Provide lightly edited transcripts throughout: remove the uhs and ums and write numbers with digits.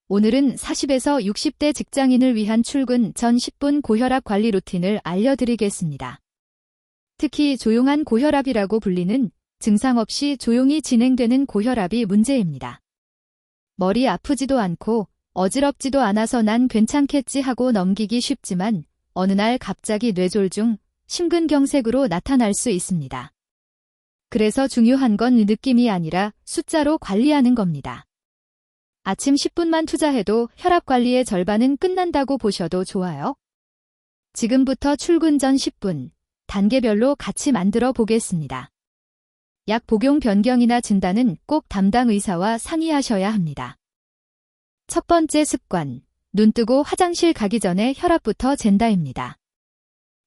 오늘은 40에서 60대 직장인을 위한 출근 전 10분 고혈압 관리 루틴을 알려드리겠습니다. 특히 조용한 고혈압이라고 불리는 증상 없이 조용히 진행되는 고혈압이 문제입니다. 머리 아프지도 않고 어지럽지도 않아서 난 괜찮겠지 하고 넘기기 쉽지만 어느 날 갑자기 뇌졸중, 심근경색으로 나타날 수 있습니다. 그래서 중요한 건 느낌이 아니라 숫자로 관리하는 겁니다. 아침 10분만 투자해도 혈압 관리의 절반은 끝난다고 보셔도 좋아요. 지금부터 출근 전 10분, 단계별로 같이 만들어 보겠습니다. 약 복용 변경이나 진단은 꼭 담당 의사와 상의하셔야 합니다. 첫 번째 습관, 눈 뜨고 화장실 가기 전에 혈압부터 잰다입니다.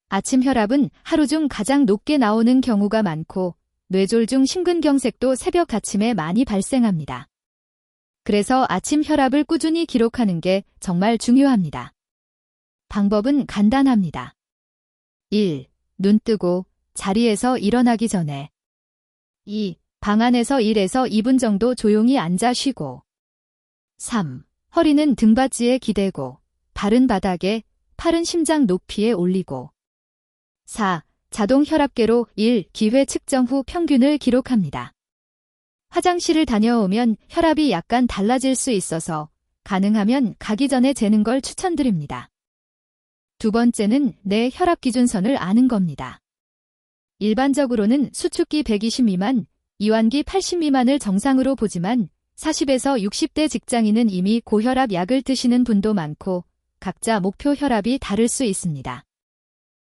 아침 혈압은 하루 중 가장 높게 나오는 경우가 많고 뇌졸중 심근경색도 새벽 아침에 많이 발생합니다. 그래서 아침 혈압을 꾸준히 기록하는 게 정말 중요합니다. 방법은 간단합니다. 1. 눈 뜨고 자리에서 일어나기 전에 2. 방 안에서 1에서 2분 정도 조용히 앉아 쉬고 3. 허리는 등받이에 기대고 발은 바닥에, 팔은 심장 높이에 올리고 4. 자동 혈압계로 1기회 측정 후 평균을 기록합니다. 화장실을 다녀오면 혈압이 약간 달라질 수 있어서 가능하면 가기 전에 재는 걸 추천드립니다. 두 번째는 내 혈압 기준선을 아는 겁니다. 일반적으로는 수축기 120 미만, 이완기 80 미만을 정상으로 보지만 40에서 60대 직장인은 이미 고혈압 약을 드시는 분도 많고 각자 목표 혈압이 다를 수 있습니다.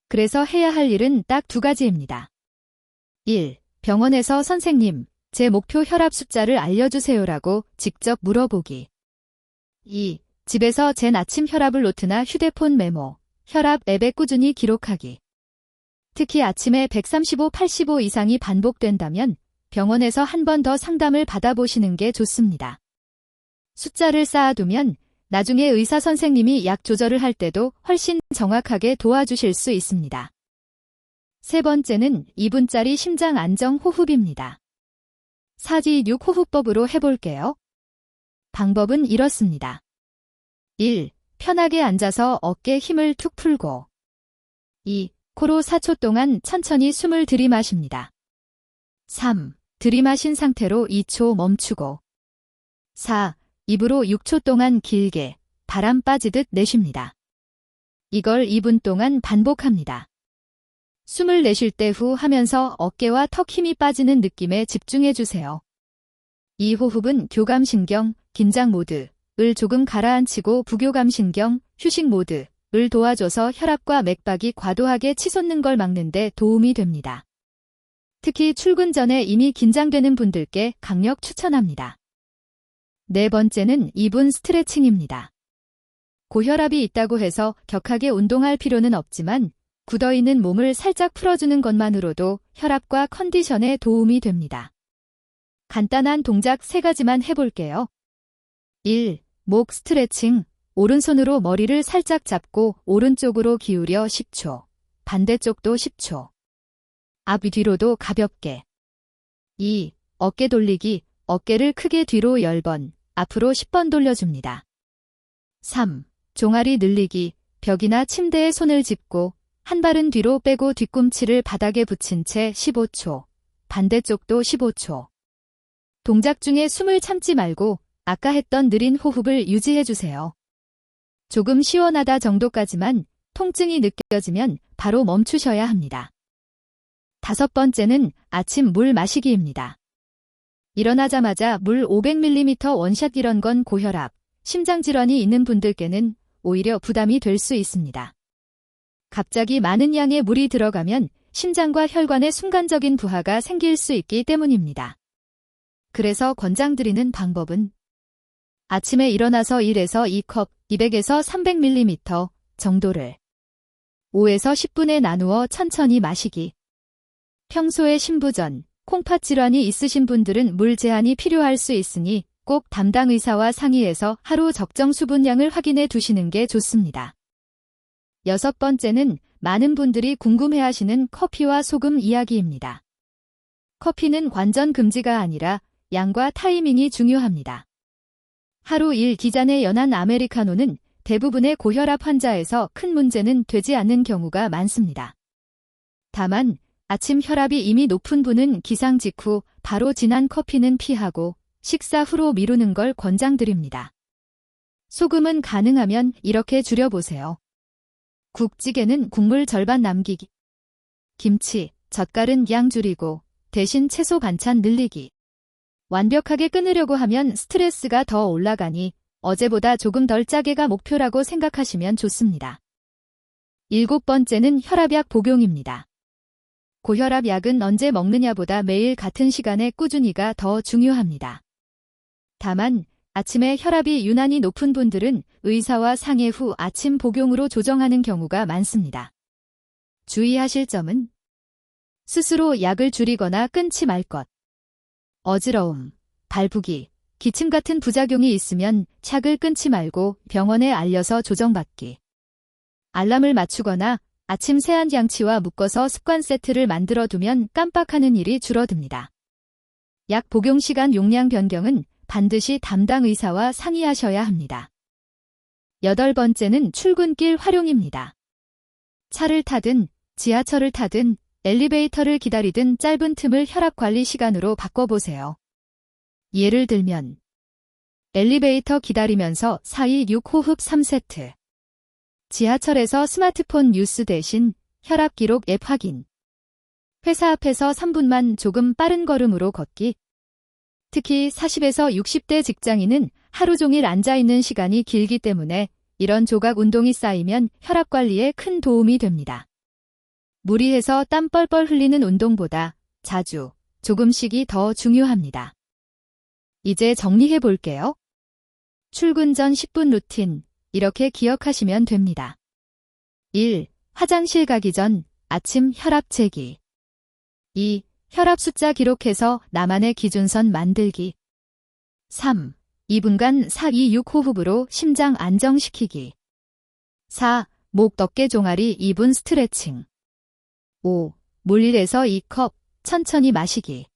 그래서 해야 할 일은 딱 두 가지입니다. 1. 병원에서 선생님, 제 목표 혈압 숫자를 알려주세요라고 직접 물어보기. 2. 집에서 잰 아침 혈압을 노트나 휴대폰 메모, 혈압 앱에 꾸준히 기록하기. 특히 아침에 135, 85 이상이 반복된다면 병원에서 한 번 더 상담을 받아보시는 게 좋습니다. 숫자를 쌓아두면 나중에 의사 선생님이 약 조절을 할 때도 훨씬 정확하게 도와주실 수 있습니다. 세 번째는 2분짜리 심장 안정 호흡입니다. 4지6 호흡법으로 해볼게요. 방법은 이렇습니다. 1. 편하게 앉아서 어깨 힘을 툭 풀고 2. 코로 4초 동안 천천히 숨을 들이마십니다. 3. 들이마신 상태로 2초 멈추고 4. 입으로 6초 동안 길게 바람 빠지듯 내쉽니다. 이걸 2분 동안 반복합니다. 숨을 내쉴 때 후 하면서 어깨와 턱 힘이 빠지는 느낌에 집중해주세요. 이 호흡은 교감신경, 긴장 모드를 조금 가라앉히고 부교감신경, 휴식 모드를 도와줘서 혈압과 맥박이 과도하게 치솟는 걸 막는 데 도움이 됩니다. 특히 출근 전에 이미 긴장되는 분들께 강력 추천합니다. 네 번째는 2분 스트레칭입니다. 고혈압이 있다고 해서 격하게 운동할 필요는 없지만 굳어있는 몸을 살짝 풀어주는 것만으로도 혈압과 컨디션에 도움이 됩니다. 간단한 동작 3가지만 해볼게요. 1. 목 스트레칭. 오른손으로 머리를 살짝 잡고 오른쪽으로 기울여 10초. 반대쪽도 10초. 앞 뒤로도 가볍게. 2. 어깨 돌리기. 어깨를 크게 뒤로 10번, 앞으로 10번 돌려줍니다. 3. 종아리 늘리기. 벽이나 침대에 손을 짚고 한 발은 뒤로 빼고 뒤꿈치를 바닥에 붙인 채 15초, 반대쪽도 15초. 동작 중에 숨을 참지 말고 아까 했던 느린 호흡을 유지해주세요. 조금 시원하다 정도까지만, 통증이 느껴지면 바로 멈추셔야 합니다. 5번째는 아침 물 마시기입니다. 일어나자마자 물 500ml 원샷 이런 건 고혈압, 심장질환이 있는 분들께는 오히려 부담이 될 수 있습니다. 갑자기 많은 양의 물이 들어가면 심장과 혈관에 순간적인 부하가 생길 수 있기 때문입니다. 그래서 권장드리는 방법은 아침에 일어나서 1에서 2컵, 200에서 300ml 정도를 5에서 10분에 나누어 천천히 마시기. 평소에 신부전, 콩팥 질환이 있으신 분들은 물 제한이 필요할 수 있으니 꼭 담당 의사와 상의해서 하루 적정 수분량을 확인해 두시는 게 좋습니다. 6번째는 많은 분들이 궁금해하시는 커피와 소금 이야기입니다. 커피는 완전 금지가 아니라 양과 타이밍이 중요합니다. 하루 1기잔의 연한 아메리카노는 대부분의 고혈압 환자에서 큰 문제는 되지 않는 경우가 많습니다. 다만 아침 혈압이 이미 높은 분은 기상 직후 바로 진한 커피는 피하고 식사 후로 미루는 걸 권장드립니다. 소금은 가능하면 이렇게 줄여보세요. 국찌개는 국물 절반 남기기. 김치, 젓갈은 양 줄이고 대신 채소 반찬 늘리기. 완벽하게 끊으려고 하면 스트레스가 더 올라가니 어제보다 조금 덜 짜게가 목표라고 생각하시면 좋습니다. 7번째는 혈압약 복용입니다. 고혈압 약은 언제 먹느냐보다 매일 같은 시간에 꾸준히가 더 중요합니다. 다만 아침에 혈압이 유난히 높은 분들은 의사와 상의 후 아침 복용으로 조정하는 경우가 많습니다. 주의하실 점은 스스로 약을 줄이거나 끊지 말 것. 어지러움, 발부기, 기침 같은 부작용이 있으면 약을 끊지 말고 병원에 알려서 조정받기. 알람을 맞추거나 아침 세안양치와 묶어서 습관 세트를 만들어 두면 깜빡하는 일이 줄어듭니다. 약 복용 시간 용량 변경은 반드시 담당 의사와 상의하셔야 합니다. 8번째는 출근길 활용입니다. 차를 타든 지하철을 타든 엘리베이터를 기다리든 짧은 틈을 혈압 관리 시간으로 바꿔보세요. 예를 들면 엘리베이터 기다리면서 4-2-6호흡 3세트. 지하철에서 스마트폰 뉴스 대신 혈압 기록 앱 확인. 회사 앞에서 3분만 조금 빠른 걸음으로 걷기. 특히 40에서 60대 직장인은 하루 종일 앉아있는 시간이 길기 때문에 이런 조각 운동이 쌓이면 혈압 관리에 큰 도움이 됩니다. 무리해서 땀 뻘뻘 흘리는 운동보다 자주, 조금씩이 더 중요합니다. 이제 정리해 볼게요. 출근 전 10분 루틴, 이렇게 기억하시면 됩니다. 1. 화장실 가기 전 아침 혈압 재기. 2. 혈압 숫자 기록해서 나만의 기준선 만들기. 3. 2분간 4-2-6호흡으로 심장 안정시키기. 4. 목 어깨 종아리 2분 스트레칭. 5. 물 1에서 2컵 천천히 마시기.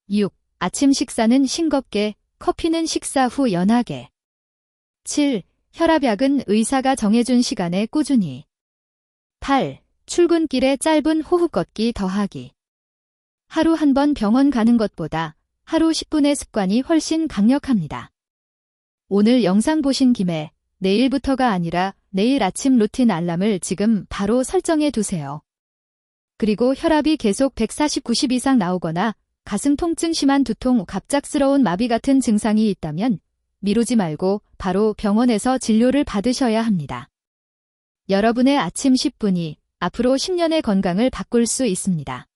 6. 아침 식사는 싱겁게, 커피는 식사 후 연하게. 7. 혈압약은 의사가 정해준 시간에 꾸준히. 8. 출근길에 짧은 호흡 걷기 더하기. 하루 한 번 병원 가는 것보다 하루 10분의 습관이 훨씬 강력합니다. 오늘 영상 보신 김에 내일부터가 아니라 내일 아침 루틴 알람을 지금 바로 설정해 두세요. 그리고 혈압이 계속 140, 90 이상 나오거나 가슴 통증, 심한 두통, 갑작스러운 마비 같은 증상이 있다면 미루지 말고 바로 병원에서 진료를 받으셔야 합니다. 여러분의 아침 10분이 앞으로 10년의 건강을 바꿀 수 있습니다.